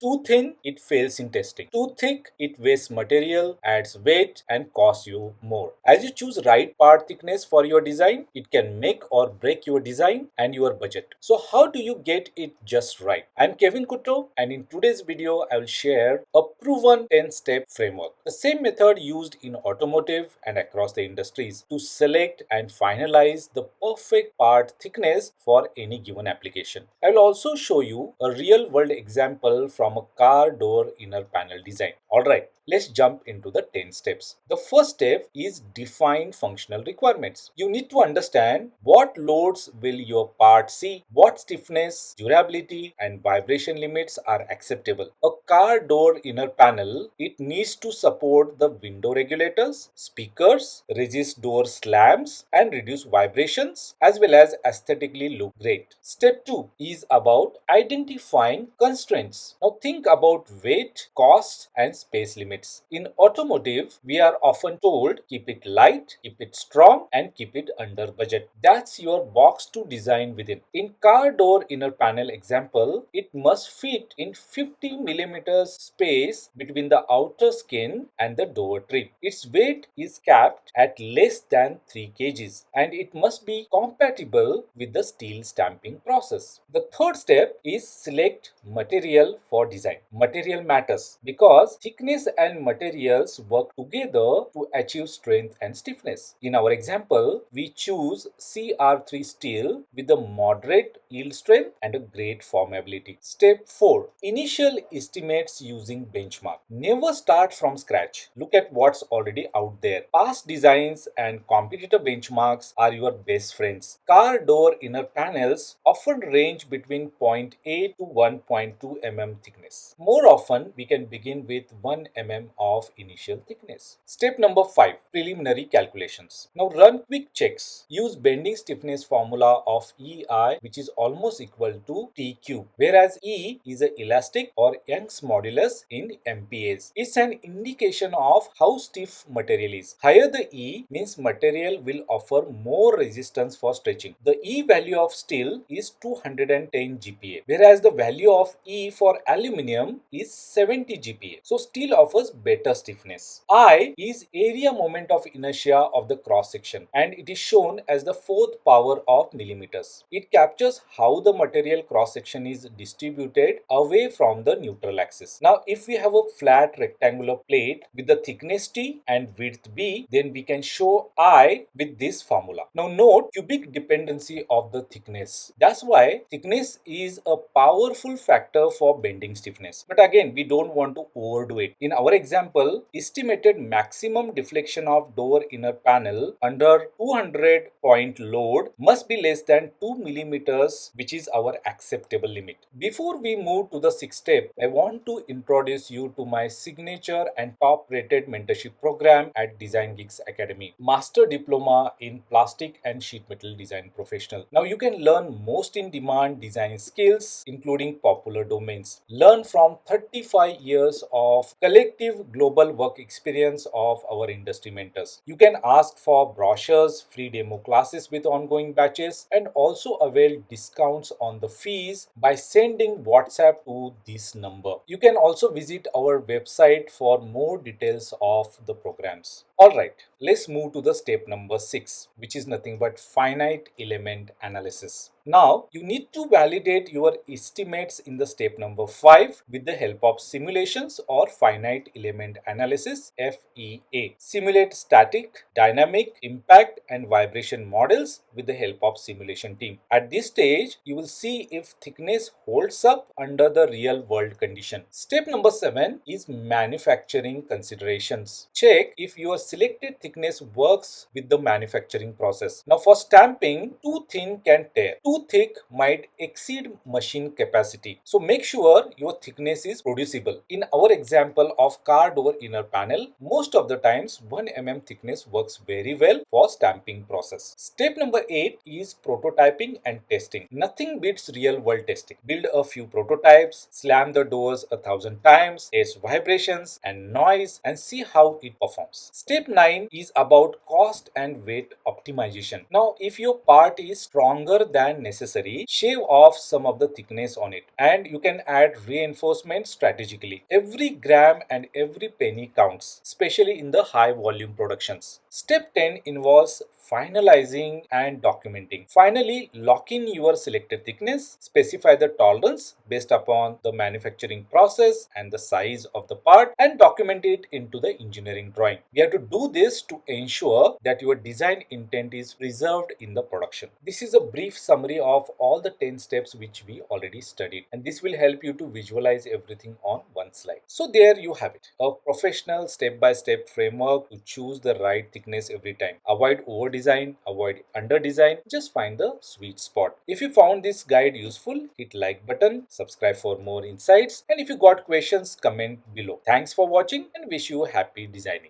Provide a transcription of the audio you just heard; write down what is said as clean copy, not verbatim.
Too thin, it fails in testing. Too thick, it wastes material, adds weight, and costs you more. As you choose right part thickness for your design, it can make or break your design and your budget. So how do you get it just right? I'm Kevin Kutto, and in today's video, I will share a proven 10-step framework. The same method used in automotive and across the industries to select and finalize the perfect part thickness for any given application. I will also show you a real world example from a car door inner panel design. Alright, let's jump into the 10 steps. The first step is define functional requirements. You need to understand what loads will your part see, what stiffness, durability, and vibration limits are acceptable. A car door inner panel, it needs to support the window regulators, speakers, resist door slams, and reduce vibrations, as well as aesthetically look great. Step 2 is about identifying constraints. Now think about weight, cost, and space limits. In automotive, we are often told keep it light, keep it strong, and keep it under budget. That's your box to design within. In car door inner panel example, it must fit in 50 millimeters space between the outer skin and the door trim. Its weight is capped at less than 3 kgs and it must be compatible with the steel stamping process. The third step is select material for design. Material matters because thickness and materials work together to achieve strength and stiffness. In our example, we choose CR3 steel with a moderate yield strength and a great formability. Step 4. Initial estimates using benchmark. Never start from scratch. Look at what's already out there. Past designs and competitor benchmarks are your best friends. Car door inner panels often range between 0.8 to 1.2 mm thickness. More often, we can begin with 1 mm of initial thickness. Step number 5. Preliminary calculations. Now run quick checks. Use bending stiffness formula of EI, which is almost equal to T cube, whereas E is an elastic or Young's modulus in MPAs. It's an indication of how stiff material is. Higher the E means material will offer more resistance for stretching. The E value of steel is 210 GPa, whereas the value of E for aluminium is 70 GPa. So steel offers better stiffness. I is area moment of inertia of the cross section and it is shown as the fourth power of millimeters. It captures how the material cross section is distributed away from the neutral axis. Now if we have a flat rectangular plate with the thickness T and width B, then we can show I with this formula. Now note cubic dependency of the thickness. That's why thickness is a powerful factor for bending stiffness. But again, we don't want to overdo it. In our example, estimated maximum deflection of door inner panel under 200 point load must be less than 2 millimeters, which is our acceptable limit. Before we move to the sixth step, I want to introduce you to my signature and top rated mentorship program at Design Geeks Academy, Master Diploma in Plastic and Sheet Metal Design Professional. Now you can learn most in demand design skills, including popular domains. Learn from 35 years of collective global work experience of our industry mentors. You can ask for brochures, free demo classes with ongoing batches, and also avail discounts on the fees by sending WhatsApp to this number. You can also visit our website for more details of the programs. Alright, let's move to the step number 6, which is nothing but finite element analysis. Now, you need to validate your estimates in the step number 5 with the help of simulations or finite element analysis FEA. Simulate static, dynamic, impact and vibration models with the help of simulation team. At this stage, you will see if thickness holds up under the real world condition. Step number 7 is manufacturing considerations. Check if your selected thickness works with the manufacturing process. Now for stamping, too thin can tear. Too thick might exceed machine capacity. So make sure your thickness is producible. In our example of car door inner panel, most of the times 1 mm thickness works very well for stamping process. Step number 8 is prototyping and testing. Nothing beats real world testing. Build a few prototypes, slam the doors 1,000 times, test vibrations and noise and see how it performs. Step 9 is about cost and weight optimization. Now if your part is stronger than and necessary, shave off some of the thickness on it, and you can add reinforcement strategically. Every gram and every penny counts, especially in the high volume productions. Step 10 involves finalizing and documenting. Finally, lock in your selected thickness, specify the tolerance based upon the manufacturing process and the size of the part, and document it into the engineering drawing. We have to do this to ensure that your design intent is preserved in the production. This is a brief summary of all the 10 steps which we already studied, and this will help you to visualize everything on one slide. So there you have it, a professional step-by-step framework to choose the right thickness every time. Avoid over design, avoid under design, just find the sweet spot. If you found this guide useful, hit like button, subscribe for more insights, and if you got questions, comment below. Thanks for watching and wish you happy designing.